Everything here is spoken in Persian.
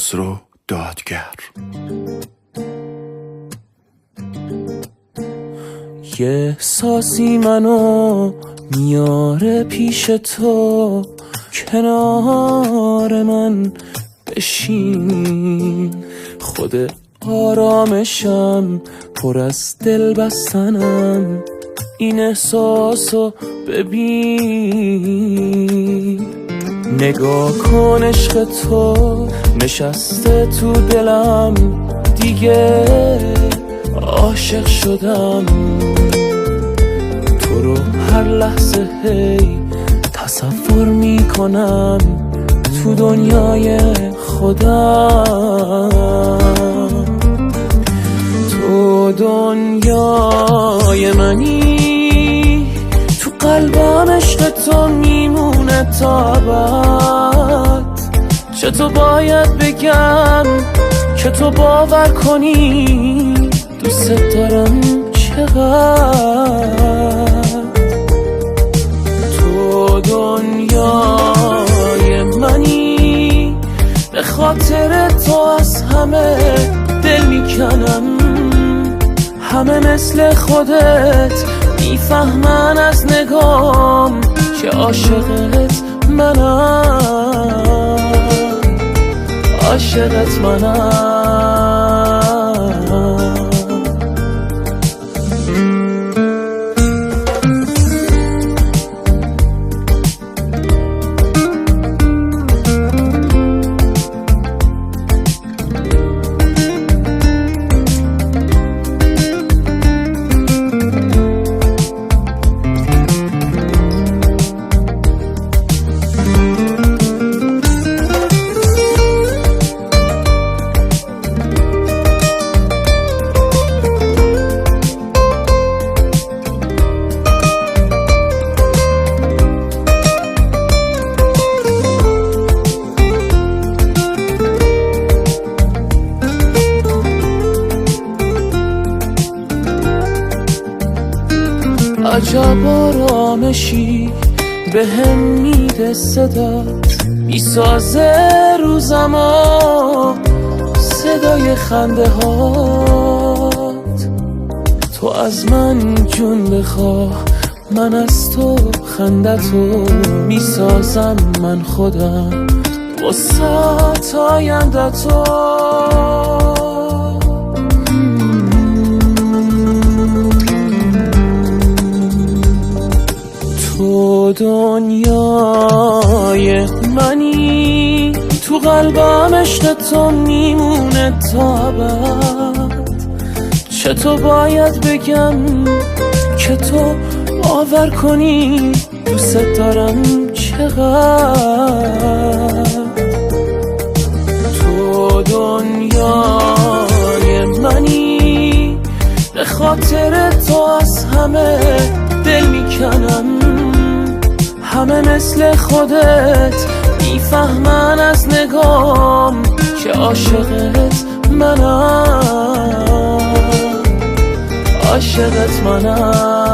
خسرو دادگر. یه احساسی منو میاره پیش تو، کنار من بشین. خود آرامشم پر از دل بستنم، این احساسو ببین. نگاه کن عشق تو نشسته تو دلم، دیگه عاشق شدم. تو رو هر لحظه هی تصور میکنم تو دنیای خودم. تو دنیای منی، تو قلبم عشق تو میمونه تا ابد. چطور باید بگم که تو باور کنی دوست دارم چقدر. تو دنیای منی، به خاطر تو از همه دل میکنم. همه مثل خودت میفهمن از نگام که عاشقت منم، عاشقت منم. عجب آرامشی به هم میده صدات، میسازه روزما صدای خنده هات. تو از من جون بخواه، من از تو خندتو میسازم من خودم وسط آینده تو. تو دنیای منی، تو قلبم عشق تو میمونه تا ابد. چطور باید بگم که تو باور کنی دوست دارم چقدر. تو دنیای منی، به خاطر تو از همه دل میکنم. همه مثل خودت میفهمن از نگام که عاشقت منم، عاشقت منم.